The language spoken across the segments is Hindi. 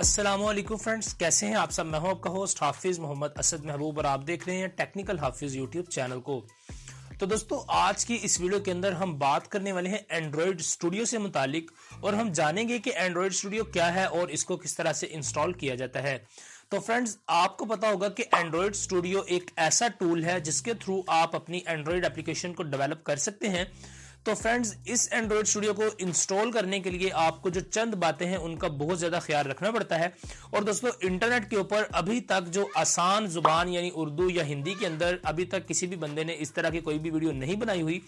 अस्सलामुअलैकुम फ्रेंड्स, कैसे हैं आप सब। मैं हूं आपका होस्ट हाफिज मोहम्मद असद महबूब और आप देख रहे हैं टेक्निकल हाफिज यूट्यूब चैनल को। तो दोस्तों, आज की इस वीडियो के अंदर हम बात करने वाले हैं एंड्रॉयड स्टूडियो से मुतालिक और हम जानेंगे कि एंड्रॉयड स्टूडियो क्या है और इसको किस तरह से इंस्टॉल किया जाता है। तो फ्रेंड्स, आपको पता होगा कि एंड्रॉयड स्टूडियो एक ऐसा टूल है जिसके थ्रू आप अपनी एंड्रॉयड एप्लीकेशन को डेवलप कर सकते हैं। तो फ्रेंड्स, इस एंड्रॉयड स्टूडियो को इंस्टॉल करने के लिए आपको जो चंद बातें हैं उनका बहुत ज़्यादा ख्याल रखना पड़ता है। और दोस्तों, इंटरनेट के ऊपर अभी तक जो आसान जुबान यानी उर्दू या हिंदी के अंदर अभी तक किसी भी बंदे ने इस तरह की कोई भी वीडियो नहीं बनाई हुई,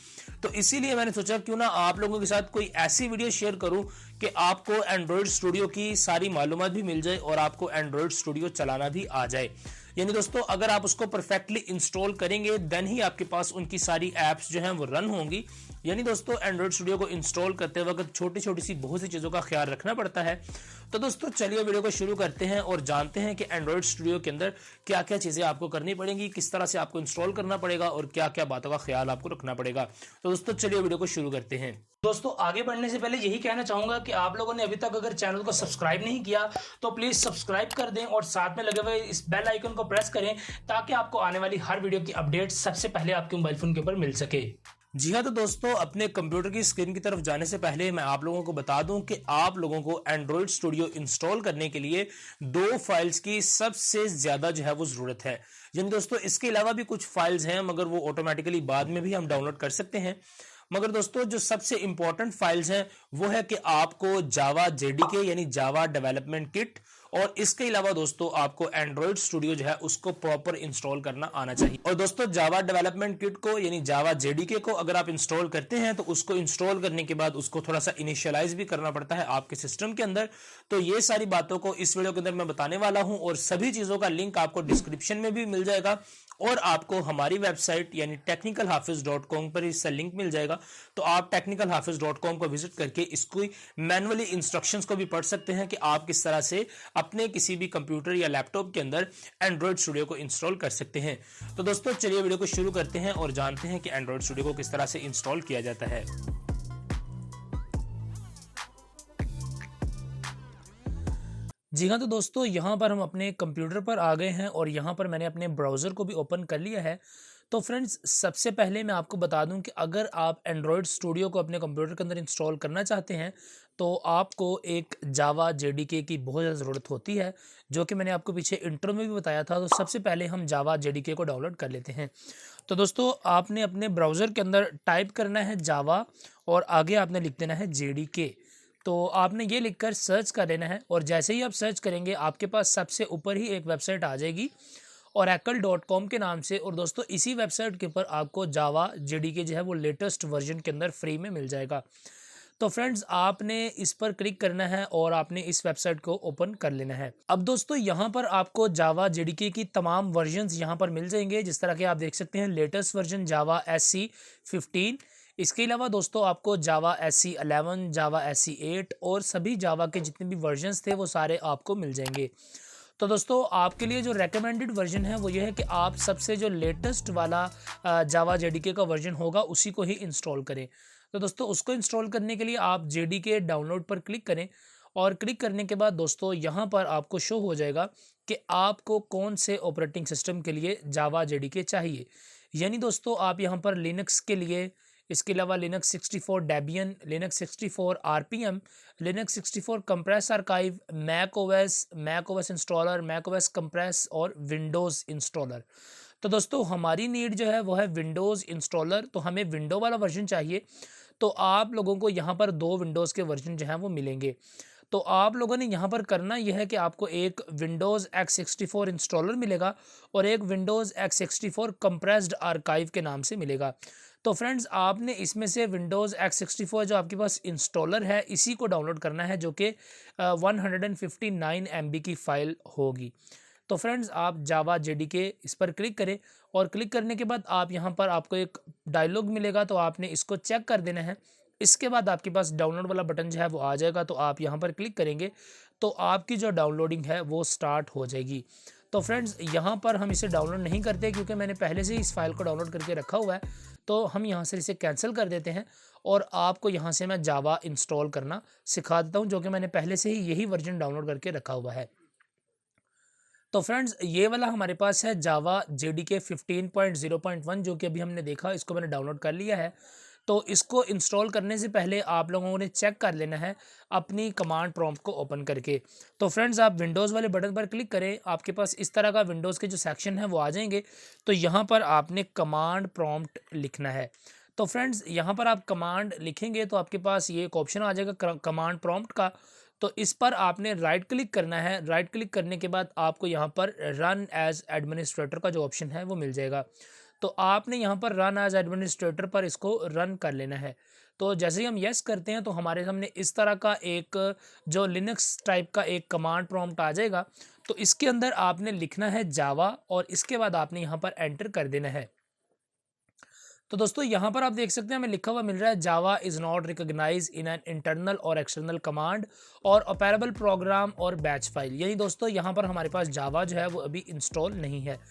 तो इसीलिए मैंने सोचा क्यों ना आप लोगों के साथ कोई ऐसी वीडियो शेयर करूं कि आपको एंड्रॉयड स्टूडियो की सारी मालूमात भी मिल जाए और आपको एंड्रॉयड स्टूडियो चलाना भी आ जाए। यानी दोस्तों, अगर आप उसको परफेक्टली इंस्टॉल करेंगे देन ही आपके पास उनकी सारी एप्स जो हैं वो रन होंगी। यानी दोस्तों, एंड्रॉयड स्टूडियो को इंस्टॉल करते वक्त छोटी छोटी सी बहुत सी चीज़ों का ख्याल रखना पड़ता है। तो दोस्तों, चलिए वीडियो को शुरू करते हैं और जानते हैं कि एंड्रॉयड स्टूडियो के अंदर क्या क्या चीज़ें आपको करनी पड़ेंगी, किस तरह से आपको इंस्टॉल करना पड़ेगा और क्या क्या बातों का ख्याल आपको रखना पड़ेगा। तो दोस्तों, चलिए वीडियो को शुरू करते हैं। दोस्तों, आगे बढ़ने से पहले यही कहना चाहूंगा कि आप लोगों ने अभी तक अगर चैनल को सब्सक्राइब नहीं किया तो प्लीज सब्सक्राइब कर दें और साथ में लगे हुए इस बेल आइकन को प्रेस करें ताकि आपको आने वाली हर वीडियो की अपडेट सबसे पहले आपके मोबाइल फोन के ऊपर मिल सके। जी हाँ, तो दोस्तों, अपने कंप्यूटर की स्क्रीन की तरफ जाने से पहले मैं आप लोगों को बता दूं कि आप लोगों को एंड्रॉयड स्टूडियो इंस्टॉल करने के लिए दो फाइल्स की सबसे ज्यादा जो है वो जरूरत है। यानी दोस्तों, इसके अलावा भी कुछ फाइल्स हैं मगर वो ऑटोमेटिकली बाद में भी हम डाउनलोड कर सकते हैं। मगर दोस्तों, जो सबसे इंपॉर्टेंट फाइल्स हैं वो है कि आपको जावा जेडीके यानी जावा डेवलपमेंट किट और इसके अलावा दोस्तों आपको एंड्रॉयड स्टूडियो जो है उसको प्रॉपर इंस्टॉल करना आना चाहिए। और दोस्तों, जावा डेवलपमेंट किट को यानी जावा जेडीके को अगर आप इंस्टॉल करते हैं तो उसको इंस्टॉल करने के बाद उसको थोड़ा सा इनिशियलाइज भी करना पड़ता है आपके सिस्टम के अंदर। तो ये सारी बातों को इस वीडियो के अंदर मैं बताने वाला हूं और सभी चीजों का लिंक आपको डिस्क्रिप्शन में भी मिल जाएगा और आपको हमारी वेबसाइट यानी technicalhafiz.com पर इसका लिंक मिल जाएगा। तो आप technicalhafiz.com को विजिट करके इसको मैनुअली इंस्ट्रक्शंस को भी पढ़ सकते हैं कि आप किस तरह से अपने किसी भी कंप्यूटर या लैपटॉप के अंदर एंड्रॉयड स्टूडियो को इंस्टॉल कर सकते हैं। तो दोस्तों, चलिए वीडियो को शुरू करते हैं और जानते हैं कि एंड्रॉयड स्टूडियो को किस तरह से इंस्टॉल किया जाता है। जी हाँ, तो दोस्तों, यहाँ पर हम अपने कंप्यूटर पर आ गए हैं और यहाँ पर मैंने अपने ब्राउज़र को भी ओपन कर लिया है। तो फ्रेंड्स, सबसे पहले मैं आपको बता दूं कि अगर आप एंड्रॉयड स्टूडियो को अपने कंप्यूटर के अंदर इंस्टॉल करना चाहते हैं तो आपको एक जावा जेडीके की बहुत ज़्यादा ज़रूरत होती है, जो कि मैंने आपको पीछे इंट्रो में भी बताया था। तो सबसे पहले हम जावा जेडीके को डाउनलोड कर लेते हैं। तो दोस्तों, आपने अपने ब्राउज़र के अंदर टाइप करना है जावा और आगे आपने लिख देना है जेडीके। तो आपने ये लिखकर सर्च कर लेना है और जैसे ही आप सर्च करेंगे आपके पास सबसे ऊपर ही एक वेबसाइट आ जाएगी oracle.com के नाम से। और दोस्तों, इसी वेबसाइट के ऊपर आपको जावा जेडीके जो है वो लेटेस्ट वर्जन के अंदर फ्री में मिल जाएगा। तो फ्रेंड्स, आपने इस पर क्लिक करना है और आपने इस वेबसाइट को ओपन कर लेना है। अब दोस्तों, यहाँ पर आपको जावा जेडीके की तमाम वर्जन्स यहाँ पर मिल जाएंगे। जिस तरह के आप देख सकते हैं, लेटेस्ट वर्जन जावा SC15। इसके अलावा दोस्तों आपको जावा SC11, जावा SC8 और सभी जावा के जितने भी वर्जन्स थे वो सारे आपको मिल जाएंगे। तो दोस्तों, आपके लिए जो रेकमेंडेड वर्जन है वो ये है कि आप सबसे जो लेटेस्ट वाला जावा जेडीके का वर्जन होगा उसी को ही इंस्टॉल करें। तो दोस्तों, उसको इंस्टॉल करने के लिए आप जेडीके डाउनलोड पर क्लिक करें और क्लिक करने के बाद दोस्तों यहाँ पर आपको शो हो जाएगा कि आपको कौन से ऑपरेटिंग सिस्टम के लिए जावा जेडीके चाहिए। यानी दोस्तों, आप यहाँ पर लिनक्स के लिए, इसके अलावा Linux 64 Debian, Linux 64 RPM, Linux 64 compress archive, Mac OS installer, Mac OS compress और विंडोज़ इंस्टॉलर। तो दोस्तों, हमारी नीड जो है वो है विंडोज़ इंस्टॉलर। तो हमें विंडो वाला वर्जन चाहिए। तो आप लोगों को यहाँ पर दो विंडोज़ के वर्जन जो हैं वो मिलेंगे। तो आप लोगों ने यहाँ पर करना यह है कि आपको एक विंडोज़ x64 इंस्टॉलर मिलेगा और एक विंडोज़ x64 कंप्रेस्ड आर्काइव के नाम से मिलेगा। तो फ्रेंड्स, आपने इसमें से विंडोज़ x64 जो आपके पास इंस्टॉलर है इसी को डाउनलोड करना है, जो कि 159 MB की फ़ाइल होगी। तो फ्रेंड्स, आप जावा जेडीके इस पर क्लिक करें और क्लिक करने के बाद आप यहाँ पर आपको एक डायलॉग मिलेगा, तो आपने इसको चेक कर देना है। इसके बाद आपके पास डाउनलोड वाला बटन जो है वो आ जाएगा। तो आप यहाँ पर क्लिक करेंगे तो आपकी जो डाउनलोडिंग है वो स्टार्ट हो जाएगी। तो फ्रेंड्स यहाँ पर हम इसे डाउनलोड नहीं करते क्योंकि मैंने पहले से ही इस फाइल को डाउनलोड करके रखा हुआ है। तो हम यहाँ से इसे कैंसिल कर देते हैं और आपको यहाँ से मैं जावा इंस्टॉल करना सिखा देता हूँ, जो कि मैंने पहले से ही यही वर्जन डाउनलोड करके रखा हुआ है। तो फ्रेंड्स ये वाला हमारे पास है जावा JDK 15.0.1, जो कि अभी हमने देखा, इसको मैंने डाउनलोड कर लिया है। तो इसको इंस्टॉल करने से पहले आप लोगों ने चेक कर लेना है अपनी कमांड प्रॉम्प्ट को ओपन करके। तो फ्रेंड्स आप विंडोज़ वाले बटन पर क्लिक करें, आपके पास इस तरह का विंडोज़ के जो सेक्शन है वो आ जाएंगे। तो यहाँ पर आपने कमांड प्रॉम्प्ट लिखना है। तो फ्रेंड्स यहाँ पर आप कमांड लिखेंगे तो आपके पास ये एक ऑप्शन आ जाएगा कमांड प्रॉम्प्ट का। तो इस पर आपने राइट क्लिक करना है। राइट क्लिक करने के बाद आपको यहाँ पर रन एज एडमिनिस्ट्रेटर का जो ऑप्शन है वो मिल जाएगा। तो आपने यहाँ पर रन एज एडमिनिस्ट्रेटर पर इसको रन कर लेना है। तो जैसे ही हम येस करते हैं तो हमारे सामने इस तरह का एक जो लिनक्स टाइप का एक कमांड प्रॉम्प्ट आ जाएगा। तो इसके अंदर आपने लिखना है जावा और इसके बाद आपने यहाँ पर एंटर कर देना है। तो दोस्तों यहाँ पर आप देख सकते हैं हमें लिखा हुआ मिल रहा है Java is not recognize in an internal or external command or operable program or batch file. यानी दोस्तों यहाँ पर हमारे पास जावा जो है वो अभी इंस्टॉल नहीं है।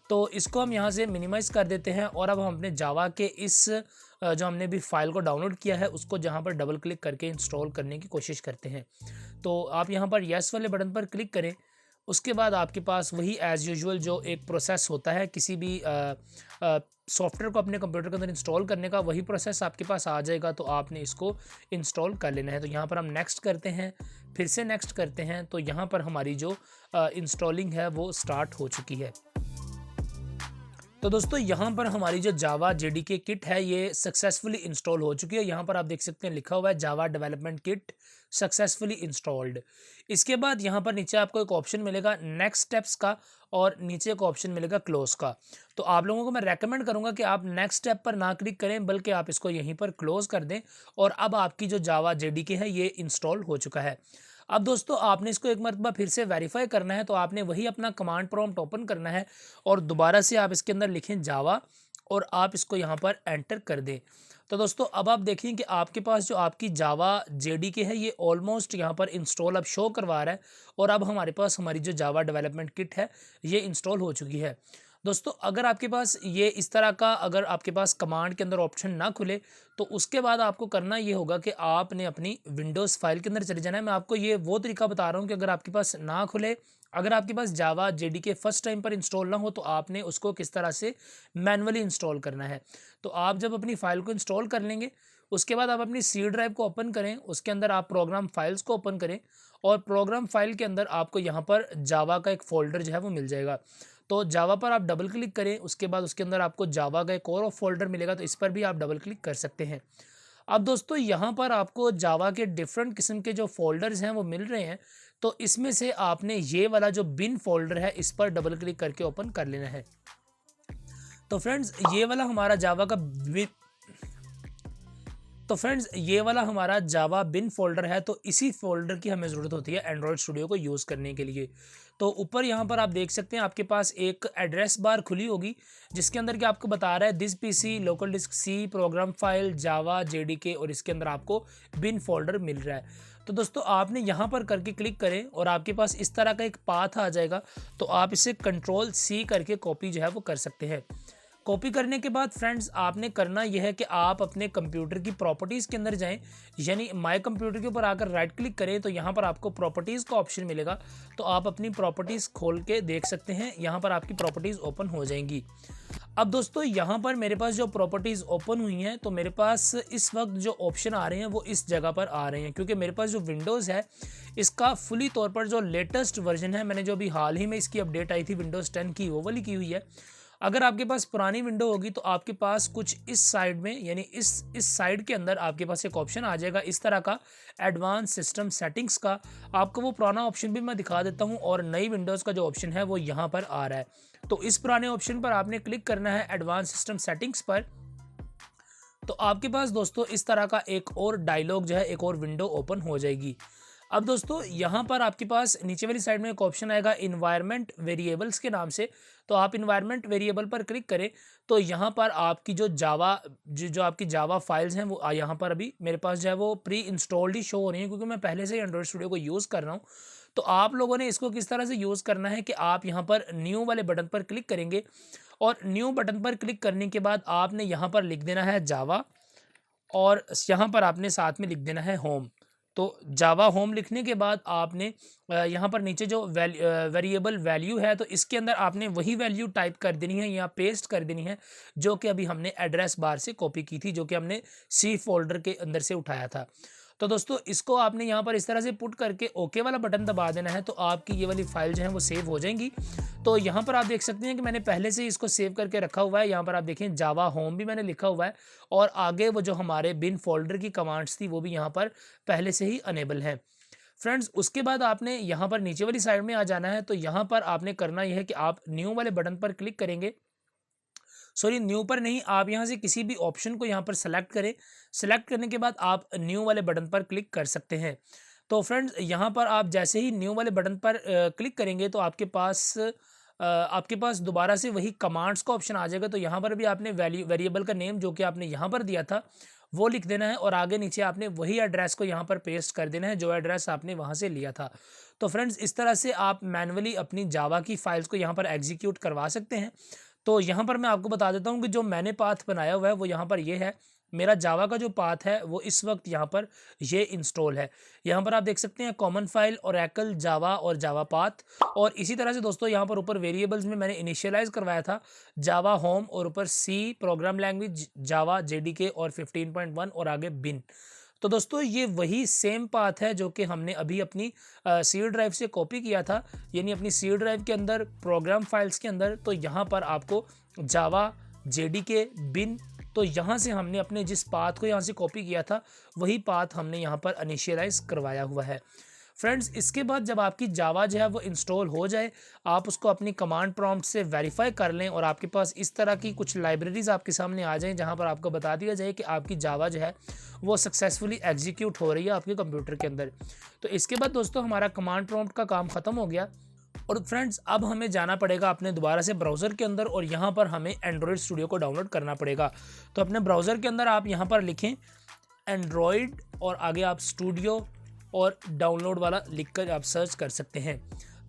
तो इसको हम यहाँ से मिनिमाइज कर देते हैं और अब हम अपने जावा के इस जो हमने भी फाइल को डाउनलोड किया है उसको जहाँ पर डबल क्लिक करके इंस्टॉल करने की कोशिश करते हैं। तो आप यहाँ पर येस वाले बटन पर क्लिक करें। उसके बाद आपके पास वही एज़ यूजुअल जो एक प्रोसेस होता है किसी भी सॉफ्टवेयर को अपने कंप्यूटर के अंदर इंस्टॉल करने का, वही प्रोसेस आपके पास आ जाएगा। तो आपने इसको इंस्टॉल कर लेना है। तो यहाँ पर हम नेक्स्ट करते हैं, फिर से नेक्स्ट करते हैं। तो यहाँ पर हमारी जो इंस्टॉलिंग है वो स्टार्ट हो चुकी है। तो दोस्तों यहाँ पर हमारी जो जावा JDK किट है ये सक्सेसफुली इंस्टॉल हो चुकी है। यहाँ पर आप देख सकते हैं लिखा हुआ है Java development kit successfully installed. इसके बाद यहाँ पर नीचे आपको एक ऑप्शन मिलेगा नेक्स्ट स्टेप्स का और नीचे एक ऑप्शन मिलेगा क्लोज का। तो आप लोगों को मैं रेकमेंड करूँगा कि आप नेक्स्ट स्टेप पर ना क्लिक करें बल्कि आप इसको यहीं पर क्लोज कर दें और अब आपकी जो जावा JDK है ये इंस्टॉल हो चुका है। अब दोस्तों आपने इसको एक मरतबा फिर से वेरीफाई करना है। तो आपने वही अपना कमांड प्रॉम्प्ट ओपन करना है और दोबारा से आप इसके अंदर लिखें जावा और आप इसको यहाँ पर एंटर कर दें। तो दोस्तों अब आप देखें कि आपके पास जो आपकी जावा JDK है ये ऑलमोस्ट यहाँ पर इंस्टॉल अब शो करवा रहा है और अब हमारे पास हमारी जो जावा डेवलपमेंट किट है ये इंस्टॉल हो चुकी है। दोस्तों अगर आपके पास ये इस तरह का अगर आपके पास कमांड के अंदर ऑप्शन ना खुले तो उसके बाद आपको करना ये होगा कि आपने अपनी विंडोज़ फाइल के अंदर चले जाना है। मैं आपको ये वो तरीका बता रहा हूँ कि अगर आपके पास ना खुले, अगर आपके पास जावा JDK फर्स्ट टाइम पर इंस्टॉल ना हो तो आपने उसको किस तरह से मैनुअली इंस्टॉल करना है। तो आप जब अपनी फ़ाइल को इंस्टॉल कर लेंगे उसके बाद आप अपनी C ड्राइव को ओपन करें, उसके अंदर आप प्रोग्राम फाइल्स को ओपन करें और प्रोग्राम फाइल के अंदर आपको यहाँ पर जावा का एक फ़ोल्डर जो है वो मिल जाएगा। तो जावा पर आप डबल क्लिक करें, उसके बाद उसके अंदर आपको जावा का एक और फोल्डर मिलेगा, तो इस पर भी आप डबल क्लिक कर सकते हैं। अब दोस्तों यहाँ पर आपको जावा के डिफरेंट किस्म के जो फोल्डर्स हैं वो मिल रहे हैं। तो इसमें से आपने ये वाला जो बिन फोल्डर है इस पर डबल क्लिक करके ओपन कर लेना है। तो फ्रेंड्स ये वाला हमारा जावा बिन फोल्डर है। तो इसी फोल्डर की हमें ज़रूरत होती है एंड्रॉयड स्टूडियो को यूज़ करने के लिए। तो ऊपर यहाँ पर आप देख सकते हैं आपके पास एक एड्रेस बार खुली होगी जिसके अंदर कि आपको बता रहा है this PC local disk C program file Java JDK और इसके अंदर आपको बिन फोल्डर मिल रहा है। तो दोस्तों आपने यहाँ पर करके क्लिक करें और आपके पास इस तरह का एक पाथ आ जाएगा। तो आप इसे Ctrl+C करके कॉपी जो है वो कर सकते हैं। कॉपी करने के बाद फ्रेंड्स आपने करना यह है कि आप अपने कंप्यूटर की प्रॉपर्टीज़ के अंदर जाएं, यानी माय कंप्यूटर के ऊपर आकर राइट क्लिक करें तो यहाँ पर आपको प्रॉपर्टीज़ का ऑप्शन मिलेगा। तो आप अपनी प्रॉपर्टीज़ खोल के देख सकते हैं, यहाँ पर आपकी प्रॉपर्टीज़ ओपन हो जाएंगी। अब दोस्तों यहाँ पर मेरे पास जो प्रॉपर्टीज़ ओपन हुई हैं तो मेरे पास इस वक्त जो ऑप्शन आ रहे हैं वो इस जगह पर आ रहे हैं, क्योंकि मेरे पास जो विंडोज़ है इसका फुली तौर पर जो लेटेस्ट वर्जन है, मैंने जो अभी हाल ही में इसकी अपडेट आई थी विंडोज़ 10 की वो वाली की हुई है। अगर आपके पास पुरानी विंडो होगी तो आपके पास कुछ इस साइड में, यानी इस साइड के अंदर आपके पास एक ऑप्शन आ जाएगा इस तरह का एडवांस सिस्टम सेटिंग्स का। आपको वो पुराना ऑप्शन भी मैं दिखा देता हूँ और नई विंडोज़ का जो ऑप्शन है वो यहाँ पर आ रहा है। तो इस पुराने ऑप्शन पर आपने क्लिक करना है एडवांस सिस्टम सेटिंग्स पर। तो आपके पास दोस्तों इस तरह का एक और डायलॉग जो है, एक और विंडो ओपन हो जाएगी। अब दोस्तों यहाँ पर आपके पास नीचे वाली साइड में एक ऑप्शन आएगा इन्वायरमेंट वेरिएबल्स के नाम से। तो आप इन्वायरमेंट वेरिएबल पर क्लिक करें तो यहाँ पर आपकी जो आपकी जावा फाइल्स हैं वो यहाँ पर अभी मेरे पास जो है वो प्री इंस्टॉल्ड ही शो हो रही हैं, क्योंकि मैं पहले से ही एंड्रॉयड स्टूडियो को यूज़ कर रहा हूँ। तो आप लोगों ने इसको किस तरह से यूज़ करना है कि आप यहाँ पर न्यू वाले बटन पर क्लिक करेंगे और न्यू बटन पर क्लिक करने के बाद आपने यहाँ पर लिख देना है जावा और यहाँ पर आपने साथ में लिख देना है होम। तो जावा होम लिखने के बाद आपने यहाँ पर नीचे जो वेरिएबल वैल्यू है तो इसके अंदर आपने वही वैल्यू टाइप कर देनी है या पेस्ट कर देनी है जो कि अभी हमने एड्रेस बार से कॉपी की थी, जो कि हमने सी फोल्डर के अंदर से उठाया था। तो दोस्तों इसको आपने यहाँ पर इस तरह से पुट करके ओके वाला बटन दबा देना है, तो आपकी ये वाली फाइल जो है वो सेव हो जाएंगी। तो यहाँ पर आप देख सकते हैं कि मैंने पहले से ही इसको सेव करके रखा हुआ है। यहाँ पर आप देखें जावा होम भी मैंने लिखा हुआ है और आगे वो जो हमारे बिन फोल्डर की कमांड्स थी वो भी यहाँ पर पहले से ही अनेबल है। फ्रेंड्स उसके बाद आपने यहाँ पर नीचे वाली साइड में आ जाना है। तो यहाँ पर आपने करना यह है कि आप न्यू वाले बटन पर क्लिक करेंगे, सॉरी न्यू पर नहीं, आप यहाँ से किसी भी ऑप्शन को यहाँ पर सेलेक्ट करें। सेलेक्ट करने के बाद आप न्यू वाले बटन पर क्लिक कर सकते हैं। तो फ्रेंड्स यहाँ पर आप जैसे ही न्यू वाले बटन पर क्लिक करेंगे तो आपके पास दोबारा से वही कमांड्स का ऑप्शन आ जाएगा। तो यहाँ पर भी आपने वेरिएबल का नेम जो कि आपने यहाँ पर दिया था वो लिख देना है और आगे नीचे आपने वही एड्रेस को यहाँ पर पेस्ट कर देना है जो एड्रेस आपने वहाँ से लिया था। तो फ्रेंड्स इस तरह से आप मैन्युअली अपनी जावा की फाइल्स को यहाँ पर एग्जीक्यूट करवा सकते हैं। तो यहाँ पर मैं आपको बता देता हूँ कि जो मैंने पाथ बनाया हुआ है वो यहाँ पर ये है। मेरा जावा का जो पाथ है वो इस वक्त यहाँ पर ये इंस्टॉल है। यहाँ पर आप देख सकते हैं कॉमन फाइल, ओरेकल, जावा और जावा पाथ। और इसी तरह से दोस्तों यहाँ पर ऊपर वेरिएबल्स में मैंने इनिशियलाइज करवाया था जावा होम और ऊपर सी प्रोग्राम लैंग्वेज, जावा जेडीके और 15.1 और आगे बिन। तो दोस्तों ये वही सेम पाथ है जो कि हमने अभी अपनी सी ड्राइव से कॉपी किया था, यानी अपनी सी ड्राइव के अंदर प्रोग्राम फाइल्स के अंदर। तो यहाँ पर आपको जावा, जेडीके, बिन, तो यहाँ से हमने अपने जिस पाथ को यहाँ से कॉपी किया था वही पाथ हमने यहाँ पर इनिशियलाइज करवाया हुआ है। फ्रेंड्स इसके बाद जब आपकी जावा जो है वो इंस्टॉल हो जाए, आप उसको अपनी कमांड प्रॉम्प्ट से वेरीफाई कर लें और आपके पास इस तरह की कुछ लाइब्रेरीज आपके सामने आ जाएं जहां पर आपको बता दिया जाए कि आपकी जावा जो है वो सक्सेसफुली एग्जीक्यूट हो रही है आपके कंप्यूटर के अंदर। तो इसके बाद दोस्तों हमारा कमांड प्रॉम्प्ट का काम ख़त्म हो गया और फ्रेंड्स अब हमें जाना पड़ेगा अपने दोबारा से ब्राउज़र के अंदर और यहाँ पर हमें एंड्रॉयड स्टूडियो को डाउनलोड करना पड़ेगा। तो अपने ब्राउज़र के अंदर आप यहाँ पर लिखें एंड्रॉयड और आगे आप स्टूडियो और डाउनलोड वाला लिखकर आप सर्च कर सकते हैं।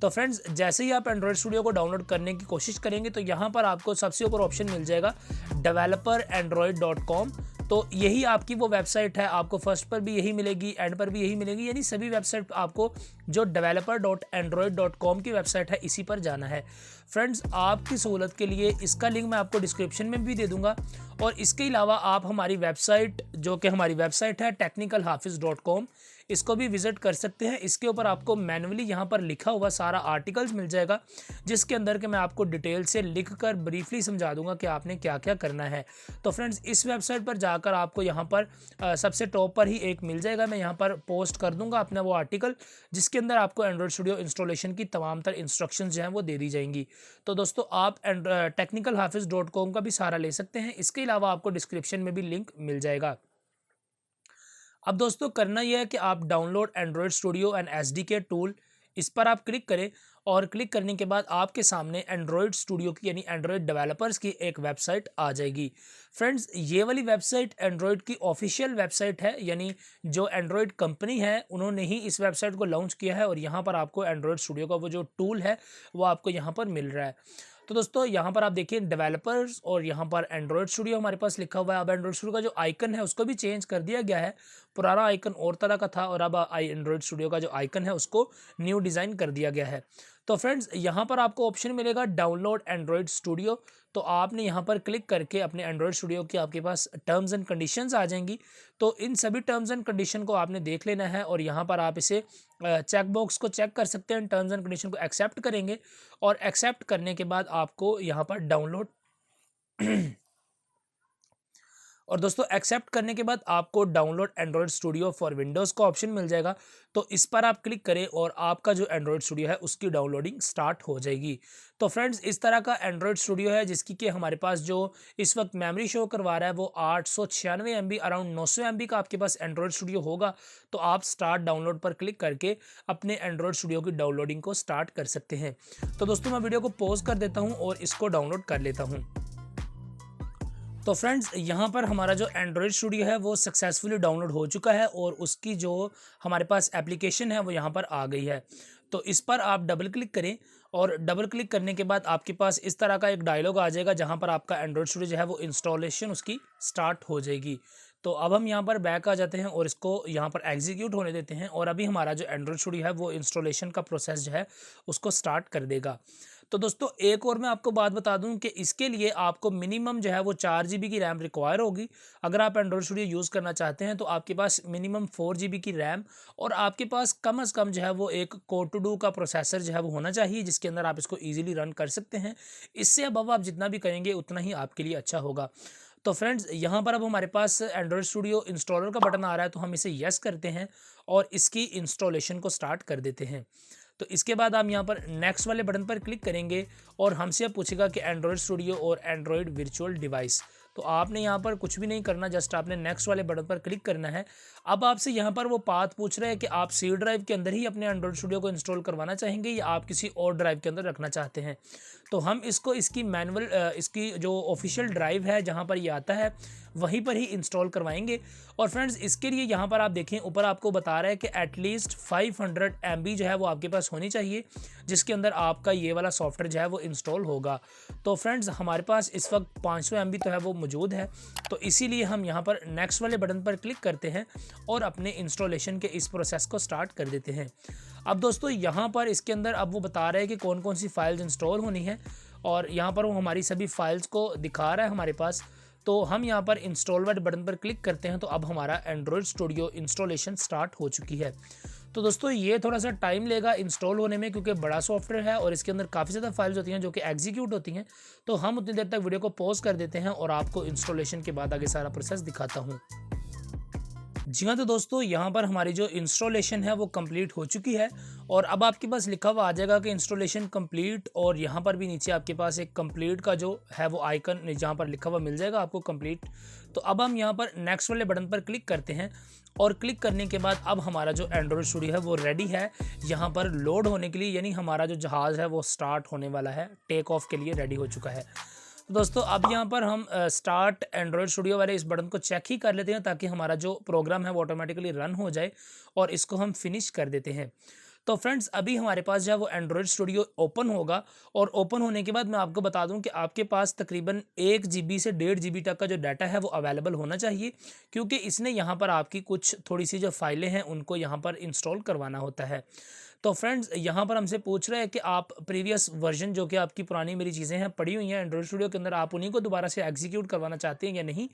तो फ्रेंड्स जैसे ही आप एंड्रॉयड स्टूडियो को डाउनलोड करने की कोशिश करेंगे तो यहाँ पर आपको सबसे ऊपर ऑप्शन मिल जाएगा developerandroid.com। तो यही आपकी वो वेबसाइट है, आपको फर्स्ट पर भी यही मिलेगी, एंड पर भी यही मिलेगी, यानी सभी वेबसाइट आपको जो developer.android.com की वेबसाइट है इसी पर जाना है। फ्रेंड्स आपकी सहूलत के लिए इसका लिंक मैं आपको डिस्क्रिप्शन में भी दे दूंगा और इसके अलावा आप हमारी वेबसाइट जो कि हमारी वेबसाइट है technicalhafiz.com इसको भी विजिट कर सकते हैं। इसके ऊपर आपको मैन्युअली यहाँ पर लिखा हुआ सारा आर्टिकल्स मिल जाएगा जिसके अंदर के मैं आपको डिटेल से लिखकर ब्रीफली समझा दूंगा कि आपने क्या क्या करना है। तो फ्रेंड्स इस वेबसाइट पर जाकर आपको यहाँ पर सबसे टॉप पर ही एक मिल जाएगा, मैं यहाँ पर पोस्ट कर दूंगा अपना वो आर्टिकल जिसके अंदर आपको एंड्रॉयड स्टूडियो इंस्टॉलेशन की तमाम तर इंस्ट्रक्शंस जो हैं वो दे दी जाएंगी। तो दोस्तों आप technicalhafiz.com का भी सहारा ले सकते हैं। इसके अलावा आपको डिस्क्रिप्शन में भी लिंक मिल जाएगा। अब दोस्तों करना यह है कि आप download Android studio and SDK tool इस पर आप क्लिक करें और क्लिक करने के बाद आपके सामने एंड्रॉयड स्टूडियो की यानी एंड्रॉयड डेवलपर्स की एक वेबसाइट आ जाएगी। फ्रेंड्स ये वाली वेबसाइट एंड्रॉयड की ऑफिशियल वेबसाइट है, यानी जो एंड्रॉयड कंपनी है उन्होंने ही इस वेबसाइट को लॉन्च किया है और यहाँ पर आपको एंड्रॉयड स्टूडियो का वो जो टूल है वो आपको यहाँ पर मिल रहा है। तो दोस्तों यहाँ पर आप देखिए डेवलपर्स और यहाँ पर एंड्रॉयड स्टूडियो हमारे पास लिखा हुआ है। अब एंड्रॉयड स्टूडियो का जो आइकन है उसको भी चेंज कर दिया गया है, पुराना आइकन और तरह का था और अब एंड्रॉयड स्टूडियो का जो आइकन है उसको न्यू डिज़ाइन कर दिया गया है। तो फ्रेंड्स यहाँ पर आपको ऑप्शन मिलेगा डाउनलोड एंड्रॉयड स्टूडियो। तो आपने यहाँ पर क्लिक करके अपने एंड्रॉयड स्टूडियो के आपके पास टर्म्स एंड कंडीशंस आ जाएंगी। तो इन सभी टर्म्स एंड कंडीशन को आपने देख लेना है और यहाँ पर आप इसे चेक बॉक्स को चेक कर सकते हैं, टर्म्स एंड कंडीशन को एक्सेप्ट करेंगे और एक्सेप्ट करने के बाद आपको यहाँ पर डाउनलोड और दोस्तों एक्सेप्ट करने के बाद आपको download Android studio for Windows का ऑप्शन मिल जाएगा। तो इस पर आप क्लिक करें और आपका जो एंड्रॉयड स्टूडियो है उसकी डाउनलोडिंग स्टार्ट हो जाएगी। तो फ्रेंड्स इस तरह का एंड्रॉयड स्टूडियो है जिसकी कि हमारे पास जो इस वक्त मेमोरी शो करवा रहा है वो 896 MB अराउंड 900 MB का आपके पास एंड्रॉयड स्टूडियो होगा। तो आप स्टार्ट डाउनलोड पर क्लिक करके अपने एंड्रॉयड स्टूडियो की डाउनलोडिंग को स्टार्ट कर सकते हैं। तो दोस्तों मैं वीडियो को पॉज कर देता हूँ और इसको डाउनलोड कर लेता हूँ। तो फ्रेंड्स यहाँ पर हमारा जो एंड्रॉयड स्टूडियो है वो सक्सेसफुली डाउनलोड हो चुका है और उसकी जो हमारे पास एप्लीकेशन है वो यहाँ पर आ गई है। तो इस पर आप डबल क्लिक करें और डबल क्लिक करने के बाद आपके पास इस तरह का एक डायलॉग आ जाएगा जहां पर आपका एंड्रॉयड स्टूडियो जो है वो इंस्टॉलेशन उसकी स्टार्ट हो जाएगी। तो अब हम यहाँ पर बैक आ जाते हैं और इसको यहाँ पर एग्जीक्यूट होने देते हैं और अभी हमारा जो एंड्रॉयड स्टूडियो है वो इंस्टॉलेशन का प्रोसेस जो है उसको स्टार्ट कर देगा। तो दोस्तों एक और मैं आपको बात बता दूं कि इसके लिए आपको मिनिमम जो है वो 4 GB की रैम रिक्वायर होगी। अगर आप एंड्रॉयड स्टूडियो यूज़ करना चाहते हैं तो आपके पास मिनिमम 4 GB की रैम और आपके पास कम से कम जो है वो एक कोर टू डू का प्रोसेसर जो है वो होना चाहिए जिसके अंदर आप इसको ईजिली रन कर सकते हैं। इससे अब आप जितना भी करेंगे उतना ही आपके लिए अच्छा होगा। तो फ्रेंड्स यहाँ पर अब हमारे पास एंड्रॉयड स्टूडियो इंस्टॉलर का बटन आ रहा है, तो हम इसे यस करते हैं और इसकी इंस्टॉलेशन को स्टार्ट कर देते हैं। तो इसके बाद हम यहाँ पर नेक्स्ट वाले बटन पर क्लिक करेंगे और हमसे अब पूछेगा कि एंड्रॉयड स्टूडियो और एंड्रॉयड वर्चुअल डिवाइस। तो आपने यहाँ पर कुछ भी नहीं करना, जस्ट आपने नेक्स्ट वाले बटन पर क्लिक करना है। अब आपसे यहाँ पर वो पाथ पूछ रहे हैं कि आप सी ड्राइव के अंदर ही अपने एंड्रॉयड स्टूडियो को इंस्टॉल करवाना चाहेंगे या आप किसी और ड्राइव के अंदर रखना चाहते हैं। तो हम इसको इसकी मैनुअल इसकी जो ऑफिशियल ड्राइव है जहाँ पर ये आता है वहीं पर ही इंस्टॉल करवाएंगे। और फ्रेंड्स इसके लिए यहाँ पर आप देखें ऊपर आपको बता रहा है कि एटलीस्ट 500 MB जो है वो आपके पास होनी चाहिए जिसके अंदर आपका ये वाला सॉफ्टवेयर जो है वो इंस्टॉल होगा। तो फ्रेंड्स हमारे पास इस वक्त 500 MB तो है वो मौजूद है, तो इसीलिए हम यहाँ पर नेक्स्ट वाले बटन पर क्लिक करते हैं और अपने इंस्टॉलेशन के इस प्रोसेस को स्टार्ट कर देते हैं। अब दोस्तों यहाँ पर इसके अंदर अब वो बता रहे हैं कि कौन कौन सी फाइल्स इंस्टॉल होनी है और यहाँ पर वो हमारी सभी फाइल्स को दिखा रहा है हमारे पास। तो हम यहाँ पर इंस्टॉल वाले बटन पर क्लिक करते हैं तो अब हमारा एंड्रॉयड स्टूडियो इंस्टॉलेशन स्टार्ट हो चुकी है। तो दोस्तों ये थोड़ा सा टाइम लेगा इंस्टॉल होने में क्योंकि बड़ा सॉफ्टवेयर है और इसके अंदर काफ़ी ज़्यादा फाइल्स होती हैं जो कि एग्जीक्यूट होती हैं। तो हम उतनी देर तक वीडियो को पॉज कर देते हैं और आपको इंस्टॉलेशन के बाद आगे सारा प्रोसेस दिखाता हूँ। जी हाँ, तो दोस्तों यहाँ पर हमारी जो इंस्टॉलेशन है वो कंप्लीट हो चुकी है और अब आपके पास लिखा हुआ आ जाएगा कि इंस्टॉलेशन कंप्लीट, और यहाँ पर भी नीचे आपके पास एक कंप्लीट का जो है वो आइकन जहाँ पर लिखा हुआ मिल जाएगा आपको कंप्लीट। तो अब हम यहाँ पर नेक्स्ट वाले बटन पर क्लिक करते हैं और क्लिक करने के बाद अब हमारा जो एंड्रॉयड स्टूडियो है वो रेडी है यहाँ पर लोड होने के लिए, यानी हमारा जो जहाज़ है वो स्टार्ट होने वाला है, टेक ऑफ के लिए रेडी हो चुका है। तो दोस्तों अब यहाँ पर हम स्टार्ट एंड्रॉयड स्टूडियो वाले इस बटन को चेक ही कर लेते हैं ताकि हमारा जो प्रोग्राम है वो ऑटोमेटिकली रन हो जाए और इसको हम फिनिश कर देते हैं। तो फ्रेंड्स अभी हमारे पास जो है वो एंड्रॉयड स्टूडियो ओपन होगा और ओपन होने के बाद मैं आपको बता दूं कि आपके पास तकरीबन 1 GB से 1.5 GB तक का जो डाटा है वो अवेलेबल होना चाहिए, क्योंकि इसने यहाँ पर आपकी कुछ थोड़ी सी जो फाइलें हैं उनको यहाँ पर इंस्टॉल करवाना होता है। तो फ्रेंड्स यहाँ पर हमसे पूछ रहे हैं कि आप प्रीवियस वर्जन जो कि आपकी पुरानी मेरी चीज़ें हैं पड़ी हुई हैं एंड्रॉयड स्टूडियो के अंदर, आप उन्हीं को दोबारा से एग्जीक्यूट करवाना चाहते हैं या नहीं।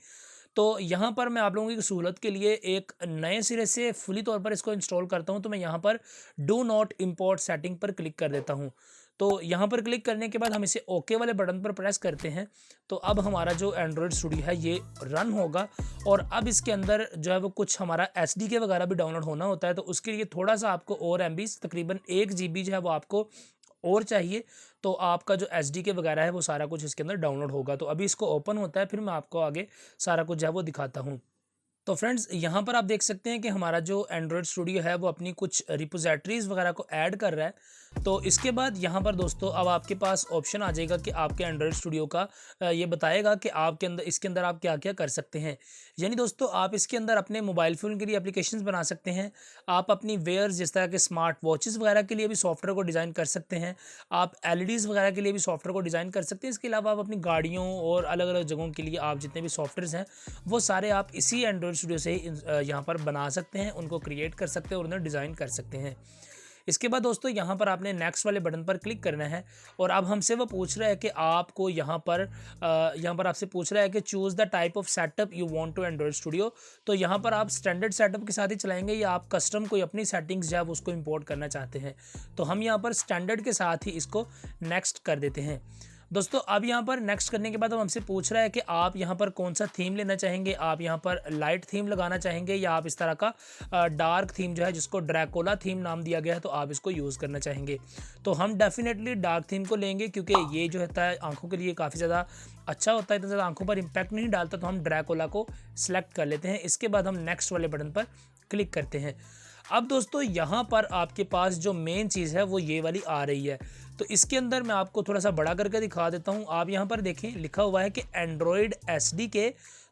तो यहाँ पर मैं आप लोगों की सहूलत के लिए एक नए सिरे से फुली तौर पर इसको इंस्टॉल करता हूँ। तो मैं यहाँ पर डू नॉट इम्पोर्ट सेटिंग पर क्लिक कर देता हूँ। तो यहाँ पर क्लिक करने के बाद हम इसे ओके वाले बटन पर प्रेस करते हैं। तो अब हमारा जो एंड्रॉयड स्टूडियो है ये रन होगा और अब इसके अंदर जो है वो कुछ हमारा SDK वगैरह भी डाउनलोड होना होता है। तो उसके लिए थोड़ा सा आपको और MB तकरीबन 1 GB जो है वो आपको और चाहिए, तो आपका जो SDK वगैरह है वो सारा कुछ इसके अंदर डाउनलोड होगा। तो अभी इसको ओपन होता है, फिर मैं आपको आगे सारा कुछ जो है वो दिखाता हूँ। तो फ्रेंड्स यहाँ पर आप देख सकते हैं कि हमारा जो एंड्रॉयड स्टूडियो है वो अपनी कुछ रिपोजिटरीज वगैरह को ऐड कर रहा है। तो इसके बाद यहाँ पर दोस्तों अब आपके पास ऑप्शन आ जाएगा कि आपके एंड्रॉयड स्टूडियो का ये बताएगा कि आपके अंदर इसके अंदर आप क्या क्या कर सकते हैं। यानी दोस्तों आप इसके अंदर अपने मोबाइल फ़ोन के लिए एप्लीकेशंस बना सकते हैं, आप अपनी वेयर्स जिस तरह के स्मार्ट वॉचेस वगैरह के लिए भी सॉफ्टवेयर को डिज़ाइन कर सकते हैं, आप LEDs वगैरह के लिए भी सॉफ्टवेयर को डिज़ाइन कर सकते हैं। इसके अलावा आप अपनी गाड़ियों और अलग अलग जगहों के लिए आप जितने भी सॉफ्टवेयर्स हैं वो सारे आप इसी एंड्रॉयड स्टूडियो से ही यहाँ पर बना सकते हैं, उनको क्रिएट कर सकते हैं और उन्हें डिज़ाइन कर सकते हैं। इसके बाद दोस्तों यहाँ पर आपने नेक्स्ट वाले बटन पर क्लिक करना है और अब हमसे वो पूछ रहा है कि आपको यहाँ पर आपसे पूछ रहा है कि choose the type of setup you want to Android studio. तो यहाँ पर आप स्टैंडर्ड सेटअप के साथ ही चलाएंगे या आप कस्टम कोई अपनी सेटिंग्स जो है उसको इंपोर्ट करना चाहते हैं। तो हम यहाँ पर स्टैंडर्ड के साथ ही इसको नेक्स्ट कर देते हैं। दोस्तों अब यहाँ पर नेक्स्ट करने के बाद वो हमसे पूछ रहा है कि आप यहाँ पर कौन सा थीम लेना चाहेंगे, आप यहाँ पर लाइट थीम लगाना चाहेंगे या आप इस तरह का डार्क थीम जो है जिसको ड्रैकोला थीम नाम दिया गया है तो आप इसको यूज़ करना चाहेंगे। तो हम डेफिनेटली डार्क थीम को लेंगे क्योंकि ये जो होता है आंखों के लिए काफ़ी ज़्यादा अच्छा होता है, इतना ज़्यादा आंखों पर इम्पैक्ट नहीं डालता। तो हम ड्रैकोला को सिलेक्ट कर लेते हैं। इसके बाद हम नेक्स्ट वाले बटन पर क्लिक करते हैं। अब दोस्तों यहाँ पर आपके पास जो मेन चीज़ है वो ये वाली आ रही है। तो इसके अंदर मैं आपको थोड़ा सा बड़ा करके दिखा देता हूँ। आप यहाँ पर देखें लिखा हुआ है कि एंड्रॉयड SDK,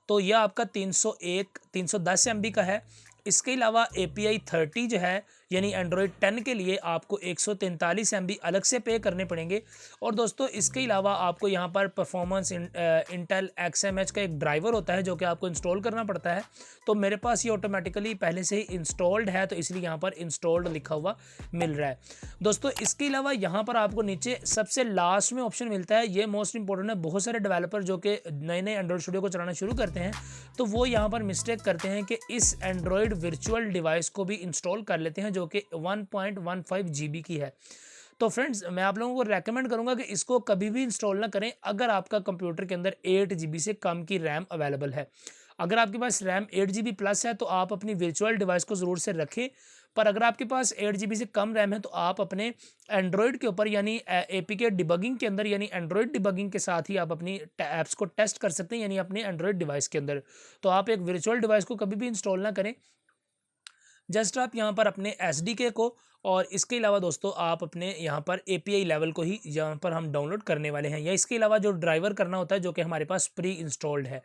तो यह आपका 310 MB का है। इसके अलावा API 30 जो है यानी एंड्रॉयड 10 के लिए आपको 143 MB अलग से पे करने पड़ेंगे। और दोस्तों इसके अलावा आपको यहाँ पर परफॉर्मेंस इंटेल XMH का एक ड्राइवर होता है जो कि आपको इंस्टॉल करना पड़ता है। तो मेरे पास ये ऑटोमेटिकली पहले से ही इंस्टॉल्ड है, तो इसलिए यहाँ पर इंस्टॉल्ड लिखा हुआ मिल रहा है। दोस्तों इसके अलावा यहाँ पर आपको नीचे सबसे लास्ट में ऑप्शन मिलता है, ये मोस्ट इंपॉर्टेंट है। बहुत सारे डेवलपर जो कि नए नए एंड्रॉयड स्टूडियो को चलाना शुरू करते हैं तो वो यहाँ पर मिस्टेक करते हैं कि इस एंड्रॉयड वर्चुअल डिवाइस को भी इंस्टॉल कर लेते हैं जो कि 1.15 GB की है। तो फ्रेंड्स मैं आप लोगों को रेकमेंड करूंगा कि इसको कभी भी इंस्टॉल ना करें अगर आपका कंप्यूटर के अंदर 8 GB से कम की रैम अवेलेबल है। अगर आपके पास रैम 8 GB प्लस है तो आप अपनी वर्चुअल डिवाइस को ज़रूर से रखें, पर अगर आपके पास 8 GB से कम रैम है तो आप अपने एंड्रॉयड के ऊपर यानी APK डिबगिंग के अंदर यानी एंड्रॉयड डिबगिंग के साथ ही आप अपनी ऐप्स को टेस्ट कर सकते हैं यानी अपने एंड्रॉयड डिवाइस के अंदर। तो आप एक वर्चुअल डिवाइस को कभी भी इंस्टॉल ना करें, जस्ट आप यहाँ पर अपने SDK को और इसके अलावा दोस्तों आप अपने यहाँ पर API लेवल को ही यहाँ पर हम डाउनलोड करने वाले हैं, या इसके अलावा जो ड्राइवर करना होता है जो कि हमारे पास प्री इंस्टॉल्ड है।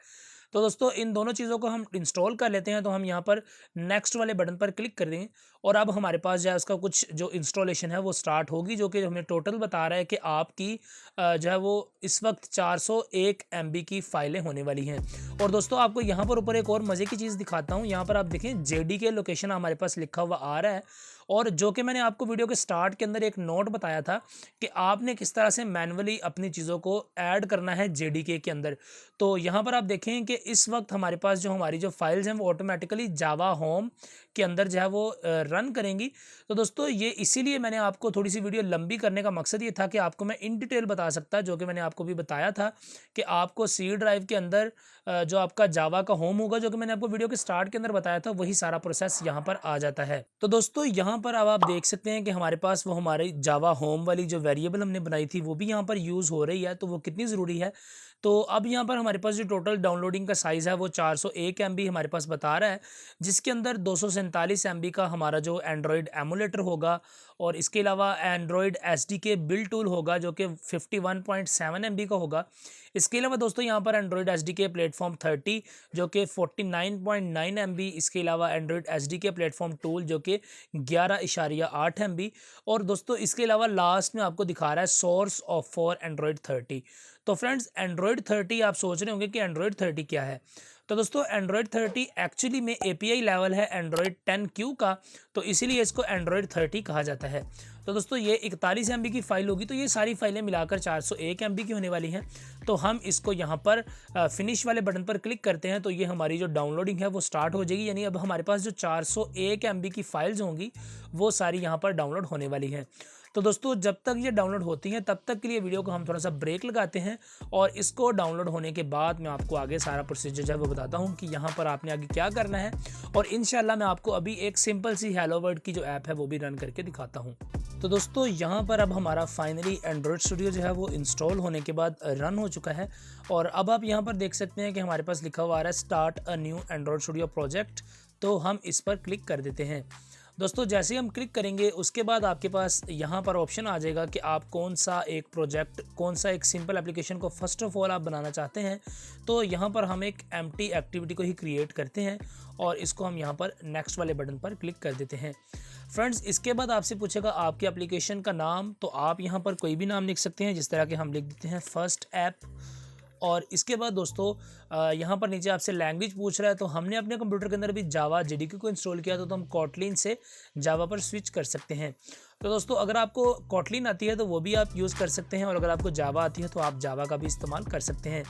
तो दोस्तों इन दोनों चीज़ों को हम इंस्टॉल कर लेते हैं। तो हम यहाँ पर नेक्स्ट वाले बटन पर क्लिक कर देंगे और अब हमारे पास जो है उसका कुछ जो इंस्टॉलेशन है वो स्टार्ट होगी, जो कि हमें टोटल बता रहा है कि आपकी जो है वो इस वक्त 401 MB की फाइलें होने वाली हैं। और दोस्तों आपको यहाँ पर ऊपर एक और मज़े की चीज़ दिखाता हूँ। यहाँ पर आप देखें JDK लोकेशन हमारे पास लिखा हुआ आ रहा है, और जो कि मैंने आपको वीडियो के स्टार्ट के अंदर एक नोट बताया था कि आपने किस तरह से मैन्युअली अपनी चीज़ों को ऐड करना है JDK के अंदर। तो यहाँ पर आप देखें कि इस वक्त हमारे पास जो हमारी जो फाइल्स हैं वो ऑटोमेटिकली जावा होम के अंदर जो है वो रन करेंगी। तो दोस्तों ये इसीलिए मैंने आपको थोड़ी सी वीडियो लंबी करने का मकसद ये था कि आपको मैं इन डिटेल बता सकता, जो कि मैंने आपको भी बताया था कि आपको C ड्राइव के अंदर जो आपका जावा का होम होगा, जो कि मैंने आपको वीडियो के स्टार्ट के अंदर बताया था, वही सारा प्रोसेस यहाँ पर आ जाता है। तो दोस्तों यहाँ पर अब आप देख सकते हैं कि हमारे पास वो हमारी जावा होम वाली जो वेरिएबल हमने बनाई थी वो भी यहाँ पर यूज़ हो रही है। तो वो कितनी ज़रूरी है, तो अब यहाँ पर हमारे पास जो टोटल डाउनलोडिंग का साइज़ है वो 401 MB हमारे पास बता रहा है, जिसके अंदर 247 MB का हमारा जो एंड्रॉयड एमुलेटर होगा, और इसके अलावा एंड्रॉयड SDK बिल्ड टूल होगा जो कि 51.7 MB का होगा। इसके अलावा दोस्तों यहाँ पर एंड्रॉयड SDK प्लेटफॉर्म 30 जो कि 49.9 MB, इसके अलावा एंड्रॉयड SDK प्लेटफॉर्म टूल जो कि 11.8 MB, और दोस्तों इसके अलावा लास्ट में आपको दिखा रहा है सोर्स ऑफ फॉर एंड्रॉयड 30। तो फ्रेंड्स एंड्रॉयड 30 आप सोच रहे होंगे कि एंड्रॉयड 30 क्या है। तो दोस्तों एंड्रॉयड 30 एक्चुअली में API लेवल है एंड्रॉयड 10Q का, तो इसीलिए इसको एंड्रॉयड 30 कहा जाता है। तो दोस्तों ये 41 MB की फ़ाइल होगी, तो ये सारी फाइलें मिलाकर 401 MB की होने वाली हैं। तो हम इसको यहाँ पर फिनिश वाले बटन पर क्लिक करते हैं तो ये हमारी जो डाउनलोडिंग है वो स्टार्ट हो जाएगी, यानी अब हमारे पास जो 401 MB की फाइल्स होंगी वो सारी यहाँ पर डाउनलोड होने वाली हैं। तो दोस्तों जब तक ये डाउनलोड होती हैं तब तक के लिए वीडियो को हम थोड़ा सा ब्रेक लगाते हैं, और इसको डाउनलोड होने के बाद मैं आपको आगे सारा प्रोसीजर जो है वो बताता हूँ कि यहाँ पर आपने आगे क्या करना है, और इंशाल्लाह मैं आपको अभी एक सिंपल सी हेलो वर्ल्ड की जो ऐप है वो भी रन करके दिखाता हूँ। तो दोस्तों यहाँ पर अब हमारा फाइनली एंड्रॉयड स्टूडियो जो है वो इंस्टॉल होने के बाद रन हो चुका है, और अब आप यहाँ पर देख सकते हैं कि हमारे पास लिखा हुआ आ रहा है start a new Android studio project. तो हम इस पर क्लिक कर देते हैं। दोस्तों जैसे ही हम क्लिक करेंगे उसके बाद आपके पास यहाँ पर ऑप्शन आ जाएगा कि आप कौन सा एक प्रोजेक्ट, कौन सा एक सिंपल एप्लीकेशन को फर्स्ट ऑफ ऑल आप बनाना चाहते हैं। तो यहाँ पर हम एक एम्प्टी एक्टिविटी को ही क्रिएट करते हैं और इसको हम यहाँ पर नेक्स्ट वाले बटन पर क्लिक कर देते हैं। फ्रेंड्स इसके बाद आपसे पूछेगा आपके एप्लीकेशन का नाम, तो आप यहाँ पर कोई भी नाम लिख सकते हैं, जिस तरह के हम लिख देते हैं फर्स्ट ऐप। और इसके बाद दोस्तों यहाँ पर नीचे आपसे लैंग्वेज पूछ रहा है, तो हमने अपने कंप्यूटर के अंदर भी जावा JDK को इंस्टॉल किया तो हम कॉटलिन से जावा पर स्विच कर सकते हैं। तो दोस्तों अगर आपको कॉटलिन आती है तो वो भी आप यूज़ कर सकते हैं, और अगर आपको जावा आती है तो आप जावा का भी इस्तेमाल कर सकते हैं।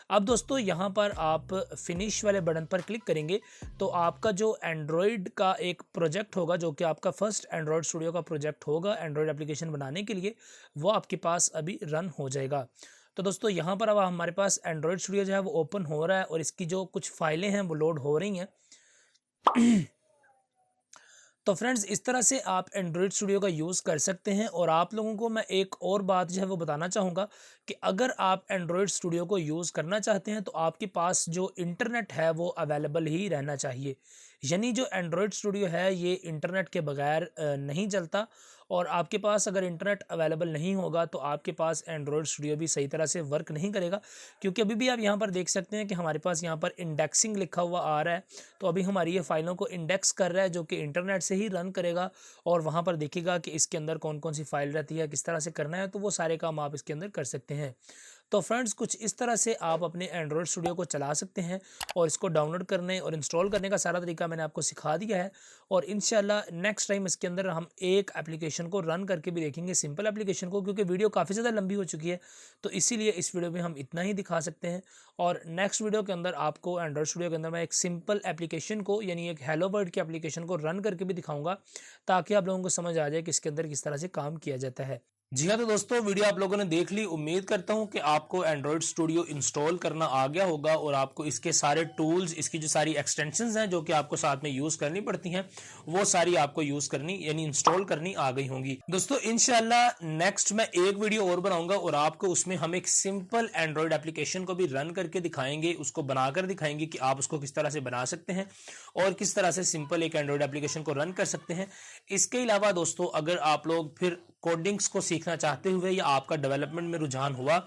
अब दोस्तों यहाँ पर आप फिनिश वाले बटन पर क्लिक करेंगे तो आपका जो एंड्रॉयड का एक प्रोजेक्ट होगा, जो कि आपका फर्स्ट एंड्रॉयड स्टूडियो का प्रोजेक्ट होगा एंड्रॉयड एप्लीकेशन बनाने के लिए, वो आपके पास अभी रन हो जाएगा। तो दोस्तों यहाँ पर अब हमारे पास एंड्रॉयड स्टूडियो जो है वो ओपन हो रहा है और इसकी जो कुछ फाइलें हैं वो लोड हो रही हैं। तो फ्रेंड्स इस तरह से आप एंड्रॉयड स्टूडियो का यूज़ कर सकते हैं। और आप लोगों को मैं एक और बात जो है वो बताना चाहूँगा कि अगर आप एंड्रॉयड स्टूडियो को यूज़ करना चाहते हैं तो आपके पास जो इंटरनेट है वो अवेलेबल ही रहना चाहिए, यानी जो एंड्रॉयड स्टूडियो है ये इंटरनेट के बगैर नहीं चलता, और आपके पास अगर इंटरनेट अवेलेबल नहीं होगा तो आपके पास एंड्रॉयड स्टूडियो भी सही तरह से वर्क नहीं करेगा। क्योंकि अभी भी आप यहाँ पर देख सकते हैं कि हमारे पास यहाँ पर इंडेक्सिंग लिखा हुआ आ रहा है, तो अभी हमारी ये फाइलों को इंडेक्स कर रहा है जो कि इंटरनेट से ही रन करेगा, और वहाँ पर देखिएगा कि इसके अंदर कौन कौन सी फाइल रहती है, किस तरह से करना है, तो वो सारे काम आप इसके अंदर कर सकते हैं। तो फ्रेंड्स कुछ इस तरह से आप अपने एंड्रॉयड स्टूडियो को चला सकते हैं, और इसको डाउनलोड करने और इंस्टॉल करने का सारा तरीका मैंने आपको सिखा दिया है। और इंशाल्लाह नेक्स्ट टाइम इसके अंदर हम एक एप्लीकेशन को रन करके भी देखेंगे, सिंपल एप्लीकेशन को, क्योंकि वीडियो काफ़ी ज़्यादा लंबी हो चुकी है, तो इसीलिए इस वीडियो में हम इतना ही दिखा सकते हैं। और नेक्स्ट वीडियो के अंदर आपको एंड्रॉयड स्टूडियो के अंदर मैं एक सिंपल एप्लीकेशन को, यानी एक हेलो वर्ल्ड की एप्लीकेशन को रन करके भी दिखाऊंगा, ताकि आप लोगों को समझ आ जाए कि इसके अंदर किस तरह से काम किया जाता है। जी हाँ, तो दोस्तों वीडियो आप लोगों ने देख ली। उम्मीद करता हूँ कि आपको एंड्रॉयड स्टूडियो इंस्टॉल करना आ गया होगा और आपको इसके सारे टूल्स, इसकी जो सारी एक्सटेंशंस हैं जो कि आपको साथ में यूज़ करनी पड़ती हैं, वो सारी आपको यूज़ करनी यानी इंस्टॉल करनी आ गई होंगी। दोस्तों इंशाल्लाह नेक्स्ट मैं एक वीडियो और बनाऊंगा और आपको उसमें हम एक सिंपल एंड्रॉयड एप्लीकेशन को भी रन करके दिखाएंगे, उसको बनाकर दिखाएंगे कि आप उसको किस तरह से बना सकते हैं और किस तरह से सिंपल एक एंड्रॉयड एप्लीकेशन को रन कर सकते हैं। इसके अलावा दोस्तों अगर आप लोग फिर कोडिंग्स को सीखना चाहते हुए या आपका डेवलपमेंट में रुझान हुआ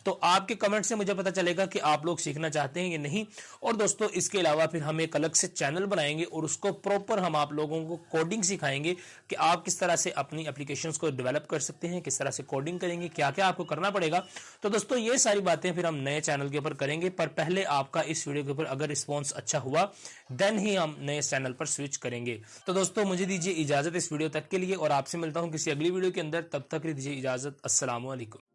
तो आपके कमेंट से मुझे पता चलेगा कि आप लोग सीखना चाहते हैं या नहीं। और दोस्तों इसके अलावा फिर हम एक अलग से चैनल बनाएंगे और उसको प्रॉपर हम आप लोगों को कोडिंग सिखाएंगे कि आप किस तरह से अपनी एप्लीकेशंस को डेवलप कर सकते हैं, किस तरह से कोडिंग करेंगे, क्या क्या आपको करना पड़ेगा। तो दोस्तों ये सारी बातें फिर हम नए चैनल के ऊपर करेंगे, पर पहले आपका इस वीडियो के ऊपर अगर रिस्पॉन्स अच्छा हुआ देन ही हम नए चैनल पर स्विच करेंगे। तो दोस्तों मुझे दीजिए इजाजत इस वीडियो तक के लिए, और आपसे मिलता हूं किसी अगली वीडियो के अंदर। तब तक दीजिए इजाजत। अस्सलाम वालेकुम।